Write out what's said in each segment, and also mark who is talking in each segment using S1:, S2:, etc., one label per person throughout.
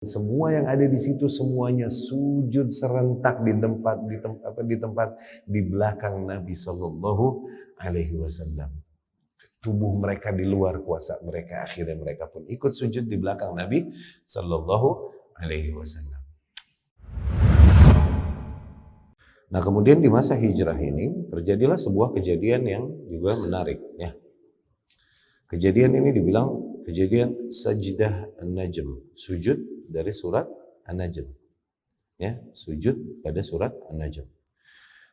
S1: Semua yang ada di situ semuanya sujud serentak di belakang Nabi Shallallahu Alaihi Wasallam. Tubuh mereka di luar kuasa mereka, akhirnya mereka pun ikut sujud di belakang Nabi Shallallahu Alaihi Wasallam. Nah, kemudian di masa hijrah ini terjadilah sebuah kejadian yang juga menarik, ya. Kejadian ini dibilang kejadian sajdah An-Najm, sujud dari surat An-Najm. Ya, sujud pada surat An-Najm.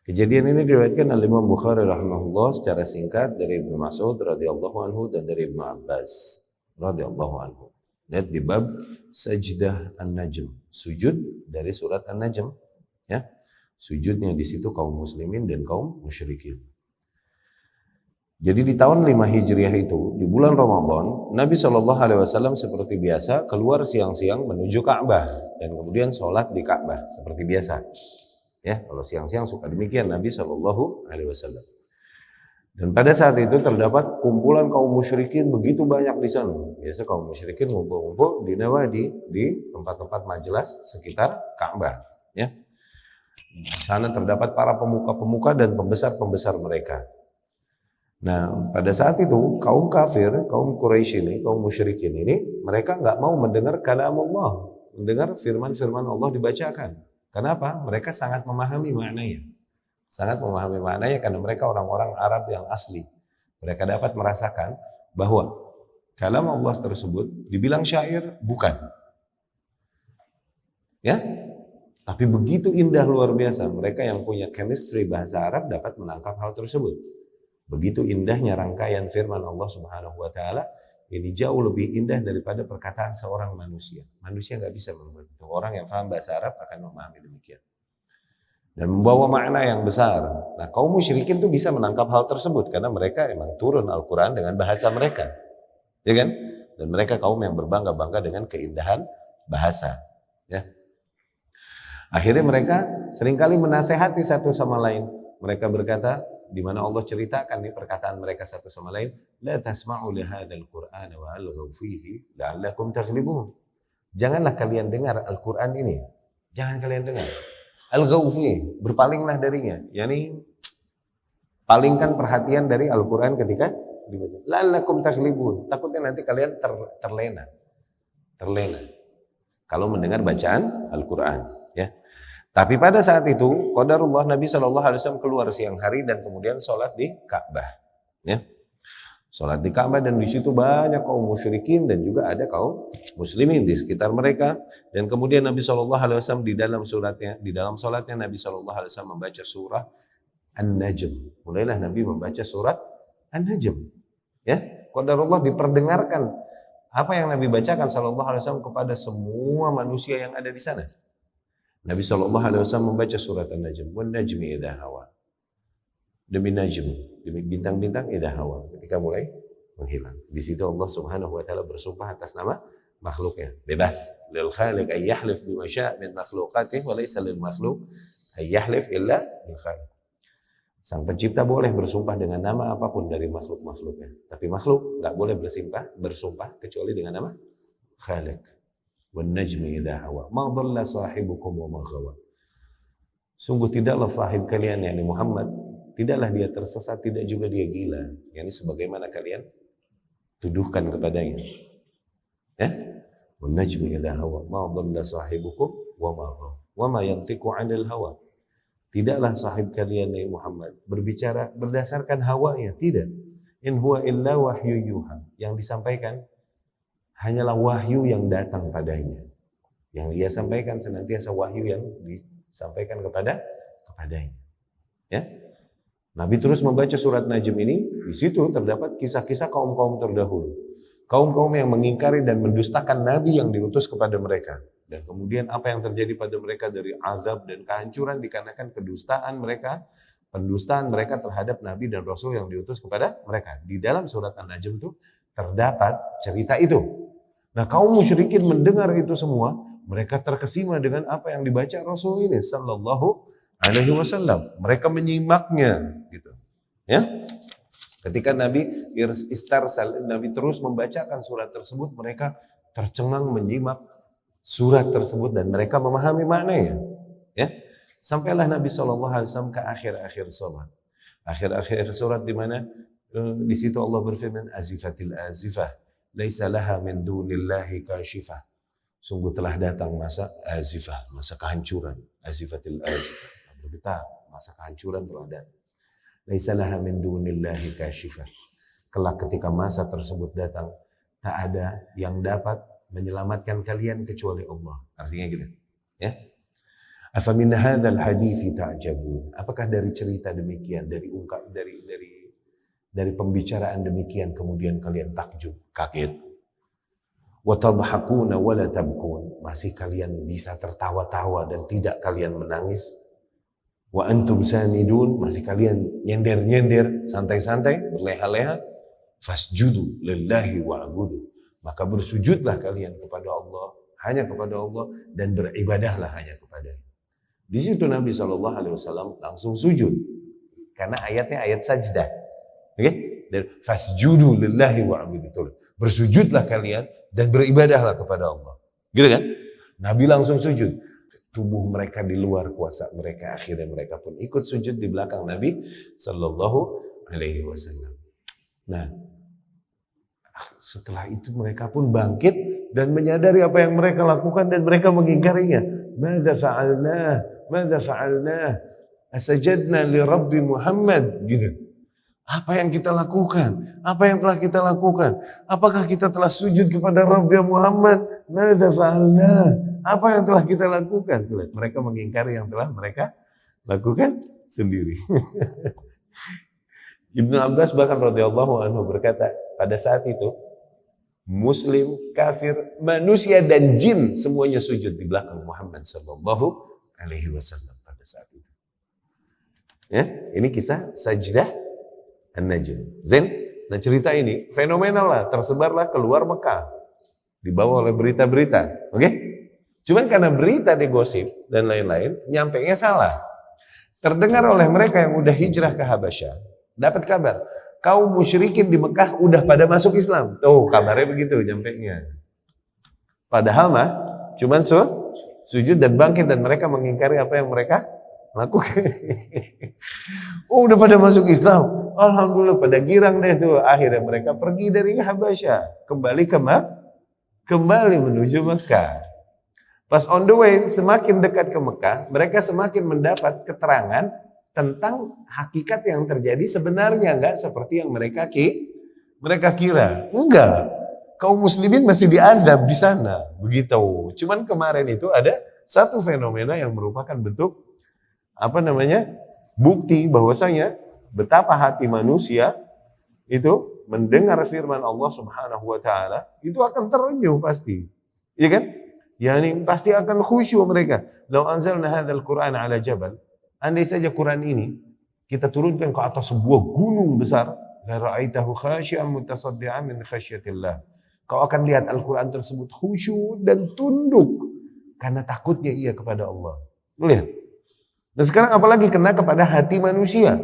S1: Kejadian ini diriwayatkan oleh Imam Bukhari rahimahullah secara singkat dari Ibnu Mas'ud radhiyallahu anhu dan dari Ibnu Abbas radhiyallahu anhu. Lihat di bab sajdah An-Najm, sujud dari surat An-Najm, ya. Sujudnya di situ kaum muslimin dan kaum musyrikin. Jadi di tahun 5 Hijriah itu, di bulan Ramadan, Nabi Shallallahu Alaihi Wasallam seperti biasa keluar siang-siang menuju Ka'bah dan kemudian sholat di Ka'bah seperti biasa. Ya, kalau siang-siang suka demikian Nabi Shallallahu Alaihi Wasallam. Dan pada saat itu terdapat kumpulan kaum musyrikin begitu banyak di sana. Biasa kaum musyrikin ngumpul-ngumpul di Nawadi, di tempat-tempat majelis sekitar Ka'bah. Ya, di sana terdapat para pemuka-pemuka dan pembesar-pembesar mereka. Nah, pada saat itu kaum kafir, kaum Quraisy ini, kaum musyrikin ini, mereka nggak mau mendengar kalam Allah, mendengar firman-firman Allah dibacakan. Kenapa? Mereka sangat memahami maknanya. Sangat memahami maknanya karena mereka orang-orang Arab yang asli. Mereka dapat merasakan bahwa kalam Allah tersebut dibilang syair, bukan. Ya? Tapi begitu indah luar biasa, mereka yang punya chemistry bahasa Arab dapat menangkap hal tersebut. Begitu indahnya rangkaian firman Allah Subhanahu wa taala, ini jauh lebih indah daripada perkataan seorang manusia. Manusia nggak bisa membuat itu. Orang yang paham bahasa Arab akan memahami demikian. Dan membawa makna yang besar. Nah, kaum musyrikin tuh bisa menangkap hal tersebut karena mereka emang turun Al-Qur'an dengan bahasa mereka. Ya kan? Dan mereka kaum yang berbangga-bangga dengan keindahan bahasa, ya. Akhirnya mereka seringkali menasehati satu sama lain. Mereka berkata, di mana Allah ceritakan nih perkataan mereka satu sama lain, la tasma'u li hadzal qur'ana wa alghaw fihi la'allakum taghlibun. Janganlah kalian dengar Al-Qur'an ini. Jangan kalian dengar. Alghaw fihi, berpalinglah darinya. Yani palingkan perhatian dari Al-Qur'an ketika dibaca. La'allakum taghlibun. Takutnya nanti kalian terlena. Terlena kalau mendengar bacaan Al-Qur'an, ya. Tapi pada saat itu, qadarullah Nabi SAW keluar siang hari dan kemudian sholat di Ka'bah. Ya. Sholat di Ka'bah dan di situ banyak kaum musyrikin dan juga ada kaum muslimin di sekitar mereka. Dan kemudian Nabi SAW di dalam sholatnya Nabi SAW membaca surah An-Najm. Mulailah Nabi membaca surat An-Najm. Ya, qadarullah diperdengarkan apa yang Nabi bacakan SAW kepada semua manusia yang ada di sana. Nabi SAW membaca surat An-Najm. Wan najmi idza hawa. Demi najm, demi bintang-bintang idza hawa. Ketika mulai menghilang. Di situ Allah Subhanahu wa taala bersumpah atas nama makhluknya. Bebas. Lil khaliq ay yahlif bima syaa' min makhluqatihi wa laysa lil makhluq ay yahlif illa bil khaliq. Sang pencipta boleh bersumpah dengan nama apapun dari makhluk-makhluknya. Tapi makhluk enggak boleh bersumpah kecuali dengan nama Khaliq. Wan najmi idza hawa ma dhalla sahibukum wa ma ghawa. Sungguh tidaklah sahib kalian yakni Muhammad, tidaklah dia tersesat, tidak juga dia gila, yakni sebagaimana kalian tuduhkan kepadanya. Ya? Wan najmi idza hawa ma dhalla sahibukum wa ma ghawa wa ma yantiqu 'anil hawa. Tidaklah sahib kalian yakni Muhammad berbicara berdasarkan hawanya, tidak. In huwa illa wahyu yuha. Yang disampaikan hanyalah wahyu yang datang padanya. Yang dia sampaikan senantiasa wahyu yang disampaikan kepadanya. Ya. Nabi terus membaca surat Najm ini, di situ terdapat kisah-kisah kaum-kaum terdahulu. Kaum-kaum yang mengingkari dan mendustakan Nabi yang diutus kepada mereka. Dan kemudian apa yang terjadi pada mereka dari azab dan kehancuran dikarenakan kedustaan mereka, pendustaan mereka terhadap Nabi dan Rasul yang diutus kepada mereka. Di dalam surat An-Najm itu terdapat cerita itu. Nah, kaum musyrikin mendengar itu semua, mereka terkesima dengan apa yang dibaca Rasul ini sallallahu alaihi wasallam. Mereka menyimaknya gitu. Ya. Ketika Nabi Nabi terus membacakan surat tersebut, mereka tercengang menyimak surat tersebut dan mereka memahami maknanya. Ya, sampailah Nabi SAW ke akhir-akhir surat. Akhir-akhir surat di mana di situ Allah berfirman, azifatil azifah, laisa laha min dunillahi kashifah. Sungguh telah datang masa azifah, masa kehancuran. Azifatil azifah, bergetar, masa kehancuran telah datang. Laisa laha min dunillahi kashifah. Kelak ketika masa tersebut datang, tak ada yang dapat menyelamatkan kalian kecuali Allah. Artinya gitu, ya. Afamin hadzal hadithi ta'jabun. Apakah dari cerita demikian, dari pembicaraan demikian kemudian kalian takjub, kaget. Wa tadhakuna wa la tabkun. Masih kalian bisa tertawa-tawa dan tidak kalian menangis. Wa antum samidun, masih kalian nyender-nyender, santai-santai, berleha-leha. Fasjudu lillahi wa'budu. Maka bersujudlah kalian kepada Allah, hanya kepada Allah, dan beribadahlah hanya kepadanya. Di situ Nabi SAW langsung sujud. Karena ayatnya ayat sajdah. Oke? Dan fasjudu lillahi wa'budu. Bersujudlah kalian dan beribadahlah kepada Allah. Gitu kan? Nabi langsung sujud. Tubuh mereka di luar kuasa mereka. Akhirnya mereka pun ikut sujud di belakang Nabi SAW. Nah, setelah itu mereka pun bangkit dan menyadari apa yang mereka lakukan dan mereka mengingkarinya. Madza fa'alna? Asajadna li Rabbi Muhammad. Gitu. Apa yang kita lakukan? Apa yang telah kita lakukan? Apakah kita telah sujud kepada Rabbi Muhammad? Madza fa'alna? Apa yang telah kita lakukan? Mereka mengingkari yang telah mereka lakukan sendiri. Ibnu Abbas bahkan radhiyallahu anhu berkata, pada saat itu Muslim, kafir, manusia dan jin semuanya sujud di belakang Muhammad sallallahu alaihi wasallam pada saat itu. Ya, ini kisah sajdah An-Najm. Zen, nah cerita ini fenomenal lah, tersebarlah keluar Mekah, dibawa oleh berita-berita. Oke? Cuman karena berita digosip dan lain-lain, nyampainya salah. Terdengar oleh mereka yang udah hijrah ke Habasyah, dapat kabar kaum musyrikin di Mekah udah pada masuk Islam. Tuh kabarnya begitu nyampainya. Padahal mah cuman sujud dan bangkit dan mereka mengingkari apa yang mereka lakukan. Oh udah pada masuk Islam. Alhamdulillah pada girang deh tuh. Akhirnya mereka pergi dari Habasyah. Kembali menuju Mekah. Pas on the way semakin dekat ke Mekah. Mereka semakin mendapat keterangan tentang hakikat yang terjadi sebenarnya, enggak seperti yang mereka kira. Enggak. Kaum muslimin masih diazab di sana. Begitu. Cuman kemarin itu ada satu fenomena yang merupakan bentuk bukti bahwasanya betapa hati manusia itu mendengar firman Allah Subhanahu wa taala itu akan terenyuh pasti. Iya kan? Yani pasti akan khusyuk mereka. Lau anzalna hadzal Qur'ana 'ala jabal. Andai saja Quran ini kita turunkan ke atas sebuah gunung besar, la ra'aitahu khashi'an mutasaddian min khasyatillah. Kau akan lihat Al-Quran tersebut khusyuk dan tunduk karena takutnya ia kepada Allah. Melihat. Dan sekarang apalagi kena kepada hati manusia.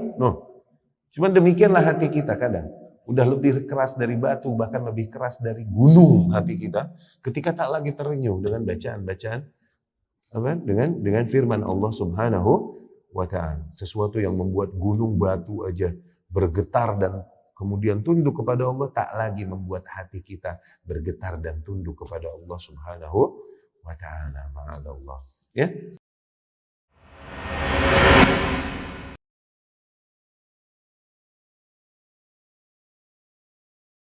S1: Cuman demikianlah hati kita kadang. Udah lebih keras dari batu, bahkan lebih keras dari gunung hati kita. Ketika tak lagi terenyuh dengan bacaan-bacaan dengan firman Allah Subhanahu wa ta'ala. Sesuatu yang membuat gunung batu aja bergetar dan kemudian tunduk kepada Allah, tak lagi membuat hati kita bergetar dan tunduk kepada Allah Subhanahu wa ta'ala. Ma'adallah. Ya.